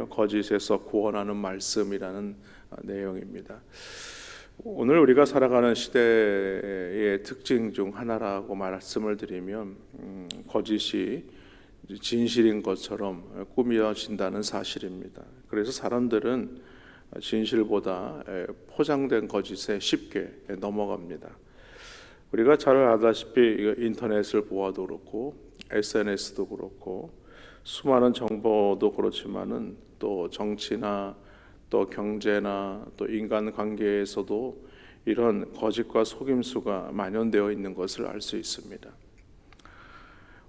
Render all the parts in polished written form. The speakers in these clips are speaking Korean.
제목은요, 거짓에서 구원하는 말씀이라는 내용입니다. 오늘 우리가 살아가는 시대의 특징 중 하나라고 말씀을 드리면 거짓이 진실인 것처럼 꾸며진다는 사실입니다. 그래서 사람들은 진실보다 포장된 거짓에 쉽게 넘어갑니다. 우리가 잘 알다시피 인터넷을 보아도 그렇고 SNS도 그렇고 수많은 정보도 그렇지만은 또 정치나 또 경제나 또 인간관계에서도 이런 거짓과 속임수가 만연되어 있는 것을 알 수 있습니다.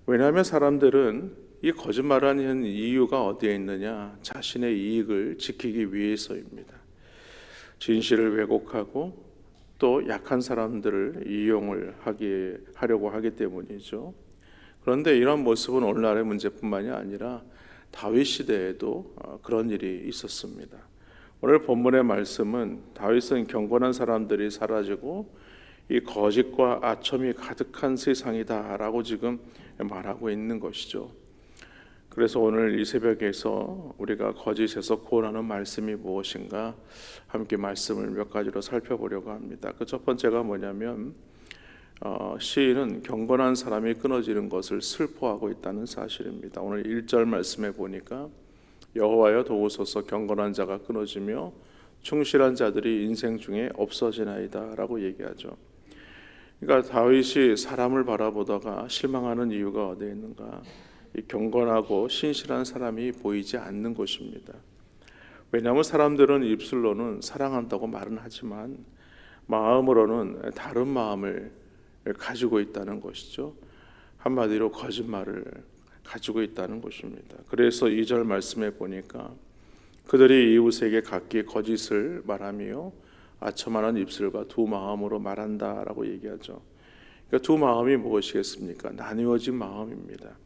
왜냐하면 사람들은 이 거짓말하는 이유가 어디에 있느냐? 자신의 이익을 지키기 위해서입니다. 진실을 왜곡하고 또 약한 사람들을 이용을 하려고 하기 때문이죠. 그런데 이런 모습은 오늘날의 문제뿐만이 아니라 다윗 시대에도 그런 일이 있었습니다. 오늘 본문의 말씀은 다윗은 경건한 사람들이 사라지고 이 거짓과 아첨이 가득한 세상이다라고 지금 말하고 있는 것이죠. 그래서 오늘 이 새벽에서 우리가 거짓에서 구원하는 말씀이 무엇인가 함께 말씀을 몇 가지로 살펴보려고 합니다. 그 첫 번째가 뭐냐면 시인은 경건한 사람이 끊어지는 것을 슬퍼하고 있다는 사실입니다. 오늘 1절 말씀에 보니까 여호와여 도우소서 경건한 자가 끊어지며 충실한 자들이 인생 중에 없어지나이다 라고 얘기하죠. 그러니까 다윗이 사람을 바라보다가 실망하는 이유가 어디에 있는가? 이 경건하고 신실한 사람이 보이지 않는 것입니다. 왜냐하면 사람들은 입술로는 사랑한다고 말은 하지만 마음으로는 다른 마음을 가지고 있다는 것이죠. 한마디로 거짓말을 가지고 있다는 것입니다. 그래서 2절 말씀에 보니까 그들이 이웃에게 각기 거짓을 말하며 아첨하는 입술과 두 마음으로 말한다라고 얘기하죠. 그러니까 두 마음이 무엇이겠습니까? 나뉘어진 마음입니다.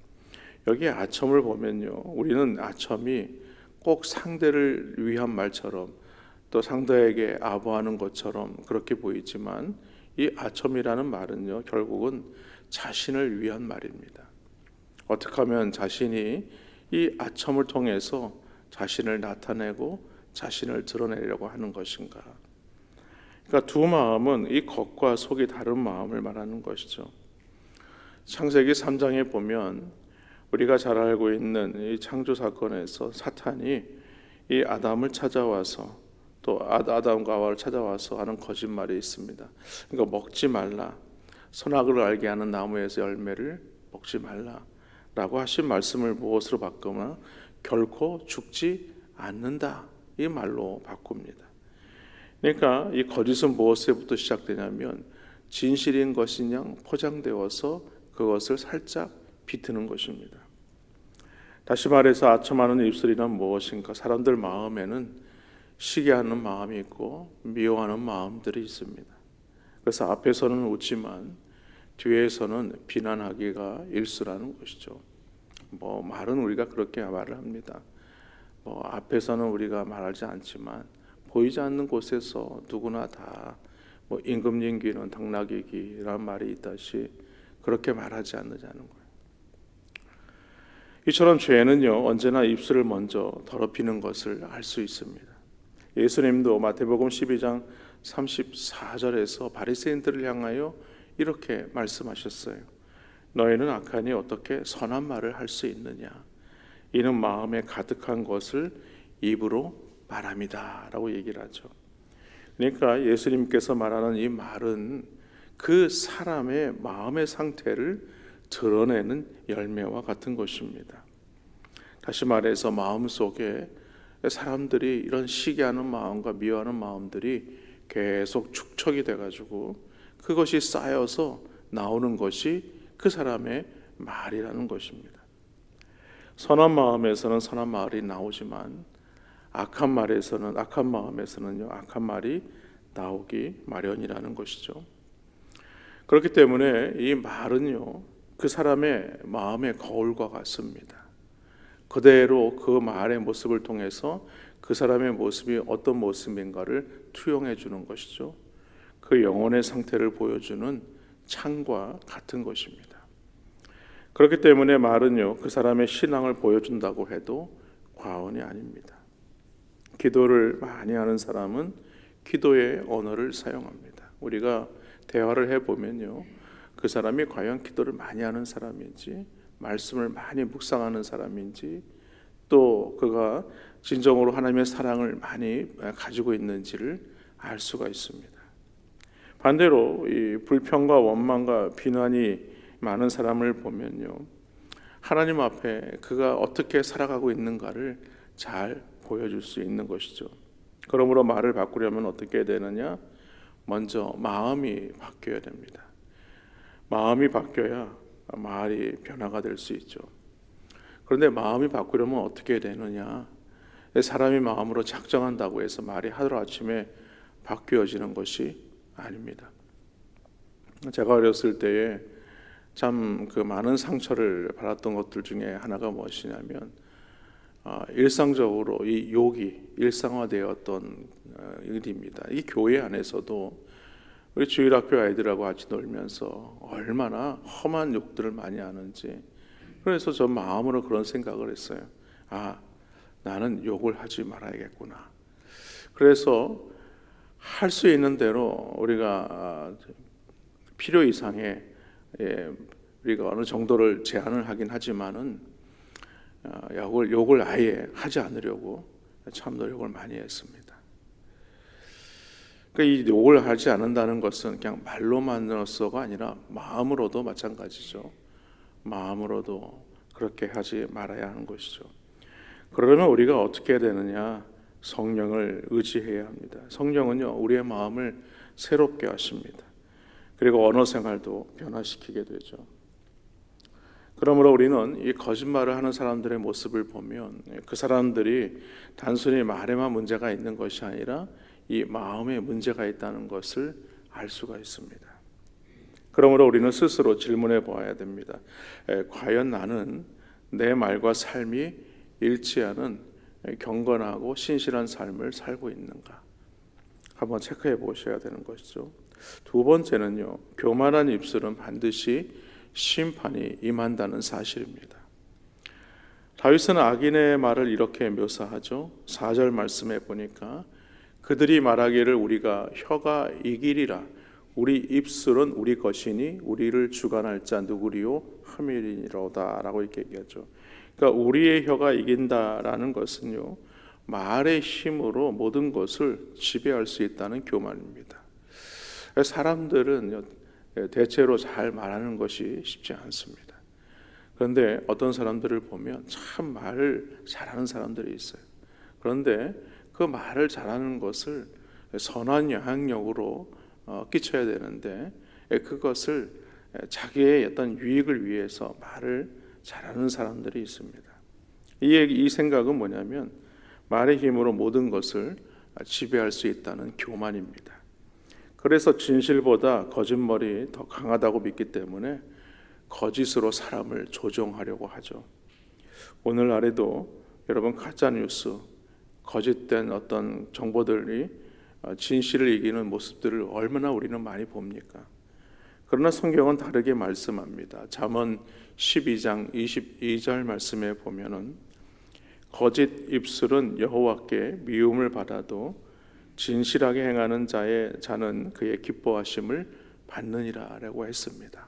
여기 아첨을 보면요, 우리는 아첨이 꼭 상대를 위한 말처럼 또 상대에게 아부하는 것처럼 그렇게 보이지만 이 아첨이라는 말은요, 결국은 자신을 위한 말입니다. 어떻게 하면 자신이 이 아첨을 통해서 자신을 나타내고 자신을 드러내려고 하는 것인가? 그러니까 두 마음은 이 겉과 속이 다른 마음을 말하는 것이죠. 창세기 3장에 보면 우리가 잘 알고 있는 이 창조 사건에서 사탄이 이 아담을 찾아와서 또 아담과 하와를 찾아와서 하는 거짓말이 있습니다. 그러니까 먹지 말라, 선악을 알게 하는 나무에서 열매를 먹지 말라라고 하신 말씀을 무엇으로 바꾸나 결코 죽지 않는다 이 말로 바꿉니다. 그러니까 이 거짓은 무엇에부터 시작되냐면 진실인 것인 양 포장되어서 그것을 살짝 비트는 것입니다. 다시 말해서 아첨하는 입술이란 무엇인가? 사람들 마음에는 시기하는 마음이 있고 미워하는 마음들이 있습니다. 그래서 앞에서는 웃지만 뒤에서는 비난하기가 일수라는 것이죠. 말은 우리가 그렇게 말을 합니다. 앞에서는 우리가 말하지 않지만 보이지 않는 곳에서 누구나 다 임금님 귀는 당나귀 귀라는 말이 있다시 그렇게 말하지 않느냐는 거예요. 이처럼 죄는요, 언제나 입술을 먼저 더럽히는 것을 알 수 있습니다. 예수님도 마태복음 12장 34절에서 바리새인들을 향하여 이렇게 말씀하셨어요. 너희는 악하니 어떻게 선한 말을 할 수 있느냐? 이는 마음에 가득한 것을 입으로 말함이다 라고 얘기를 하죠. 그러니까 예수님께서 말하는 이 말은 그 사람의 마음의 상태를 드러내는 열매와 같은 것입니다. 다시 말해서 마음속에 사람들이 이런 시기하는 마음과 미워하는 마음들이 계속 축적이 돼가지고 그것이 쌓여서 나오는 것이 그 사람의 말이라는 것입니다. 선한 마음에서는 선한 말이 나오지만 악한 마음에서는요, 악한 말이 나오기 마련이라는 것이죠. 그렇기 때문에 이 말은요, 그 사람의 마음의 거울과 같습니다. 그대로 그 말의 모습을 통해서 그 사람의 모습이 어떤 모습인가를 투영해 주는 것이죠. 그 영혼의 상태를 보여주는 창과 같은 것입니다. 그렇기 때문에 말은요, 그 사람의 신앙을 보여준다고 해도 과언이 아닙니다. 기도를 많이 하는 사람은 기도의 언어를 사용합니다. 우리가 대화를 해보면요, 그 사람이 과연 기도를 많이 하는 사람인지, 말씀을 많이 묵상하는 사람인지, 또 그가 진정으로 하나님의 사랑을 많이 가지고 있는지를 알 수가 있습니다. 반대로 이 불평과 원망과 비난이 많은 사람을 보면요, 하나님 앞에 그가 어떻게 살아가고 있는가를 잘 보여줄 수 있는 것이죠. 그러므로 말을 바꾸려면 어떻게 해야 되느냐? 먼저 마음이 바뀌어야 됩니다. 마음이 바뀌어야 말이 변화가 될 수 있죠. 그런데 마음이 바꾸려면 어떻게 해야 되느냐? 사람이 마음으로 작정한다고 해서 말이 하루아침에 바뀌어지는 것이 아닙니다. 제가 어렸을 때에 참 그 많은 상처를 받았던 것들 중에 하나가 무엇이냐면, 일상적으로 이 욕이 일상화되었던 일입니다. 이 교회 안에서도 우리 주일학교 아이들하고 같이 놀면서 얼마나 험한 욕들을 많이 하는지, 그래서 저 마음으로 그런 생각을 했어요. 나는 욕을 하지 말아야겠구나. 그래서 할 수 있는 대로 우리가 필요 이상의, 우리가 어느 정도를 제한을 하긴 하지만은 욕을 아예 하지 않으려고 참 노력을 많이 했습니다. 그러니까 이 욕을 하지 않는다는 것은 그냥 말로만으로서가 아니라 마음으로도 마찬가지죠. 마음으로도 그렇게 하지 말아야 하는 것이죠. 그러면 우리가 어떻게 해야 되느냐? 성령을 의지해야 합니다. 성령은요, 우리의 마음을 새롭게 하십니다. 그리고 언어 생활도 변화시키게 되죠. 그러므로 우리는 이 거짓말을 하는 사람들의 모습을 보면 그 사람들이 단순히 말에만 문제가 있는 것이 아니라 이 마음에 문제가 있다는 것을 알 수가 있습니다. 그러므로 우리는 스스로 질문해 보아야 됩니다. 과연 나는 내 말과 삶이 일치하는 경건하고 신실한 삶을 살고 있는가? 한번 체크해 보셔야 되는 것이죠. 두 번째는요, 교만한 입술은 반드시 심판이 임한다는 사실입니다. 다윗은 악인의 말을 이렇게 묘사하죠. 4절 말씀에 보니까 그들이 말하기를 우리가 혀가 이기리라, 우리 입술은 우리 것이니 우리를 주관할 자 누구리요 하밀이니로다 라고 이렇게 얘기하죠. 그러니까 우리의 혀가 이긴다라는 것은요, 말의 힘으로 모든 것을 지배할 수 있다는 교만입니다. 사람들은 대체로 잘 말하는 것이 쉽지 않습니다. 그런데 어떤 사람들을 보면 참 말을 잘하는 사람들이 있어요. 그런데 그 말을 잘하는 것을 선한 영향력으로 끼쳐야 되는데 그것을 자기의 어떤 유익을 위해서 말을 잘하는 사람들이 있습니다. 이 생각은 뭐냐면 말의 힘으로 모든 것을 지배할 수 있다는 교만입니다. 그래서 진실보다 거짓말이 더 강하다고 믿기 때문에 거짓으로 사람을 조종하려고 하죠. 오늘날에도 여러분 가짜뉴스, 거짓된 어떤 정보들이 진실을 이기는 모습들을 얼마나 우리는 많이 봅니까? 그러나 성경은 다르게 말씀합니다. 잠언 12장 22절 말씀에 보면은 거짓 입술은 여호와께 미움을 받아도 진실하게 행하는 자는 그의 기뻐하심을 받느니라라고 했습니다.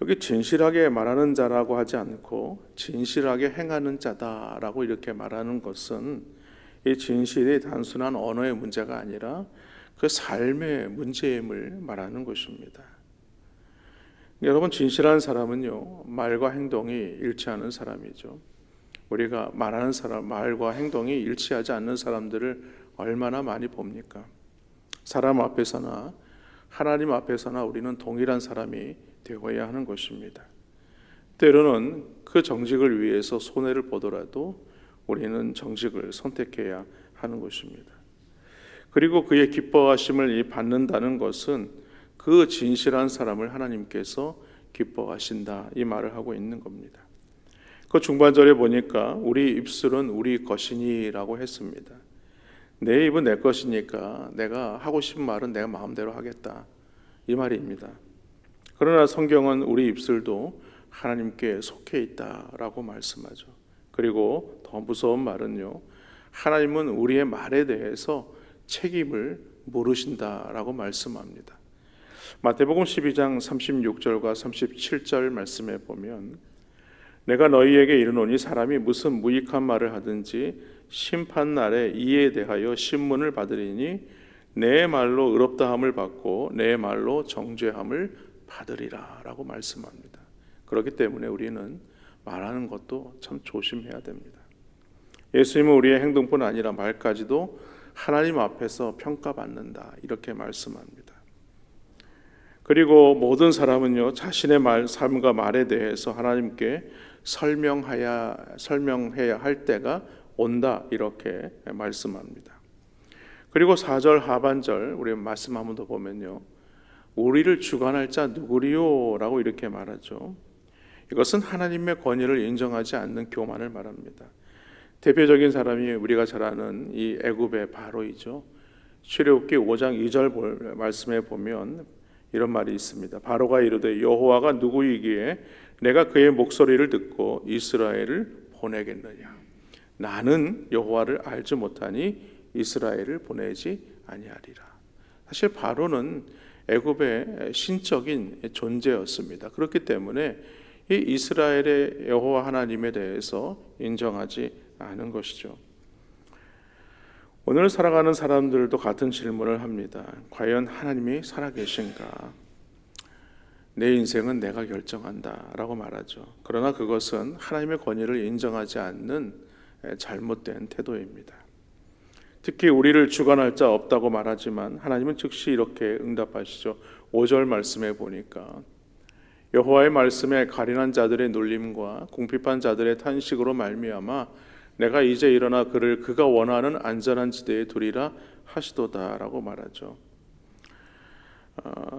여기 진실하게 말하는 자라고 하지 않고 진실하게 행하는 자다라고 이렇게 말하는 것은 이 진실이 단순한 언어의 문제가 아니라 그 삶의 문제임을 말하는 것입니다. 여러분, 진실한 사람은요, 말과 행동이 일치하는 사람이죠. 우리가 말하는 사람, 말과 행동이 일치하지 않는 사람들을 얼마나 많이 봅니까? 사람 앞에서나 하나님 앞에서나 우리는 동일한 사람이 되어야 하는 것입니다. 때로는 그 정직을 위해서 손해를 보더라도 우리는 정직을 선택해야 하는 것입니다. 그리고 그의 기뻐하심을 받는다는 것은 그 진실한 사람을 하나님께서 기뻐하신다, 이 말을 하고 있는 겁니다. 그 중반절에 보니까 우리 입술은 우리 것이니라고 했습니다. 내 입은 내 것이니까 내가 하고 싶은 말은 내가 마음대로 하겠다, 이 말입니다. 그러나 성경은 우리 입술도 하나님께 속해 있다라고 말씀하죠. 그리고 더 무서운 말은요, 하나님은 우리의 말에 대해서 책임을 물으신다라고 말씀합니다. 마태복음 12장 36절과 37절 말씀에 보면 내가 너희에게 이르노니 사람이 무슨 무익한 말을 하든지 심판날에 이에 대하여 신문을 받으리니 내 말로 의롭다함을 받고 내 말로 정죄함을 받으리라 라고 말씀합니다. 그렇기 때문에 우리는 말하는 것도 참 조심해야 됩니다. 예수님은 우리의 행동뿐 아니라 말까지도 하나님 앞에서 평가받는다 이렇게 말씀합니다. 그리고 모든 사람은요 자신의 삶과 말에 대해서 하나님께 설명해야 할 때가 온다 이렇게 말씀합니다. 그리고 4절 하반절 우리 말씀 한 번 더 보면요 우리를 주관할 자 누구리요? 라고 이렇게 말하죠. 이것은 하나님의 권위를 인정하지 않는 교만을 말합니다. 대표적인 사람이 우리가 잘 아는 이 애굽의 바로이죠. 출애굽기 5장 2절 말씀에 보면 이런 말이 있습니다. 바로가 이르되 여호와가 누구이기에 내가 그의 목소리를 듣고 이스라엘을 보내겠느냐. 나는 여호와를 알지 못하니 이스라엘을 보내지 아니하리라. 사실 바로는 애굽의 신적인 존재였습니다. 그렇기 때문에 이 이스라엘의 여호와 하나님에 대해서 인정하지 않은 것이죠. 오늘 살아가는 사람들도 같은 질문을 합니다. 과연 하나님이 살아계신가? 내 인생은 내가 결정한다 라고 말하죠. 그러나 그것은 하나님의 권위를 인정하지 않는 잘못된 태도입니다. 특히 우리를 주관할 자 없다고 말하지만 하나님은 즉시 이렇게 응답하시죠. 5절 말씀에 보니까 여호와의 말씀에 가련한 자들의 놀림과 궁핍한 자들의 탄식으로 말미암아 내가 이제 일어나 그를 그가 원하는 안전한 지대에 두리라 하시도다 라고 말하죠.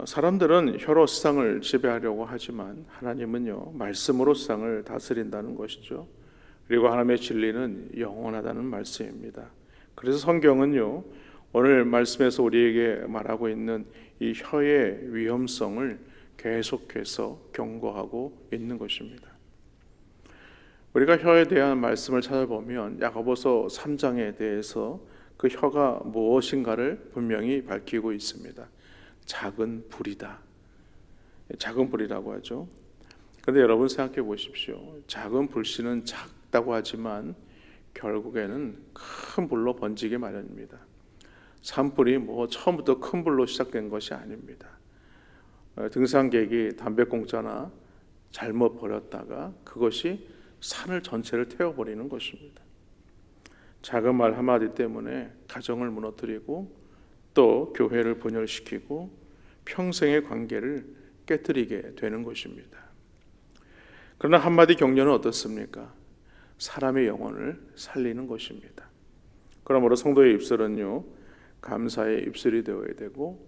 사람들은 혀로 세상을 지배하려고 하지만 하나님은요 말씀으로 세상을 다스린다는 것이죠. 그리고 하나님의 진리는 영원하다는 말씀입니다. 그래서 성경은요 오늘 말씀에서 우리에게 말하고 있는 이 혀의 위험성을 계속해서 경고하고 있는 것입니다. 우리가 혀에 대한 말씀을 찾아보면 야고보서 3장에 대해서 그 혀가 무엇인가를 분명히 밝히고 있습니다. 작은 불이다. 작은 불이라고 하죠. 그런데 여러분 생각해 보십시오. 작은 불씨는 작다고 하지만 결국에는 큰 불로 번지게 마련입니다. 산불이 처음부터 큰 불로 시작된 것이 아닙니다. 등산객이 담배꽁초나 잘못 버렸다가 그것이 산을 전체를 태워버리는 것입니다. 작은 말 한마디 때문에 가정을 무너뜨리고 또 교회를 분열시키고 평생의 관계를 깨뜨리게 되는 것입니다. 그러나 한마디 격려는 어떻습니까? 사람의 영혼을 살리는 것입니다. 그러므로 성도의 입술은요 감사의 입술이 되어야 되고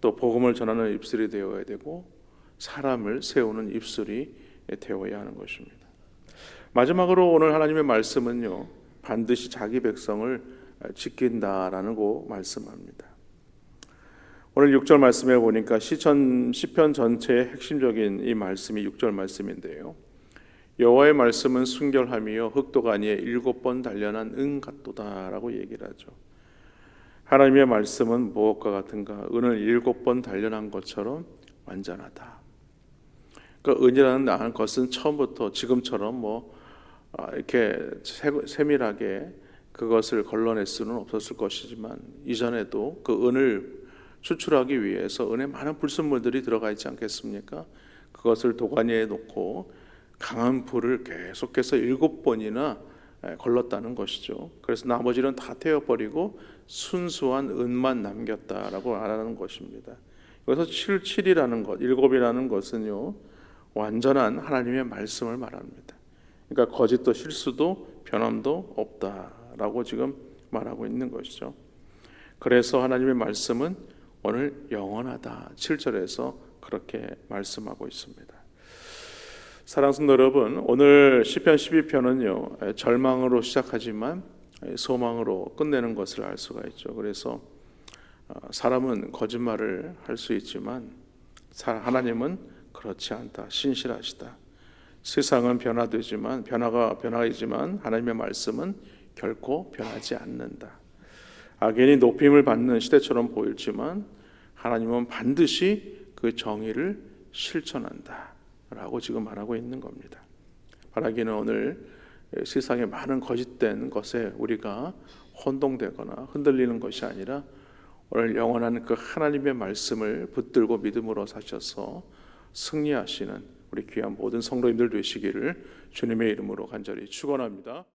또 복음을 전하는 입술이 되어야 되고 사람을 세우는 입술이 되어야 하는 것입니다. 마지막으로 오늘 하나님의 말씀은요 반드시 자기 백성을 지킨다라는 거 말씀합니다. 오늘 6절 말씀에 보니까 시편 전체의 핵심적인 이 말씀이 6절 말씀인데요. 여호와의 말씀은 순결함이요 흑도가니에 7번 단련한 은 같도다라고 얘기를 하죠. 하나님의 말씀은 무엇과 같은가? 은을 7번 단련한 것처럼 완전하다. 그러니까 은이라는 것은 처음부터 지금처럼 이렇게 세밀하게 그것을 걸러낼 수는 없었을 것이지만 이전에도 그 은을 추출하기 위해서 은에 많은 불순물들이 들어가 있지 않겠습니까? 그것을 도가니에 놓고 강한 불을 계속해서 7번이나 걸렀다는 것이죠. 그래서 나머지는 다 태워버리고 순수한 은만 남겼다라고 말하는 것입니다. 여기서 7이라는 것, 7이라는 것은요 완전한 하나님의 말씀을 말합니다. 그러니까 거짓도 실수도 변함도 없다라고 지금 말하고 있는 것이죠. 그래서 하나님의 말씀은 오늘 영원하다 7절에서 그렇게 말씀하고 있습니다. 사랑하는 성도 여러분, 오늘 시편 12편은요 절망으로 시작하지만 소망으로 끝내는 것을 알 수가 있죠. 그래서 사람은 거짓말을 할 수 있지만 하나님은 그렇지 않다, 신실하시다. 세상은 변화이지만 하나님의 말씀은 결코 변하지 않는다. 악인이 높임을 받는 시대처럼 보일지만 하나님은 반드시 그 정의를 실천한다라고 지금 말하고 있는 겁니다. 바라기는 오늘 세상의 많은 거짓된 것에 우리가 혼동되거나 흔들리는 것이 아니라 오늘 영원한 그 하나님의 말씀을 붙들고 믿음으로 사셔서 승리하시는 우리 귀한 모든 성도님들 되시기를 주님의 이름으로 간절히 축원합니다.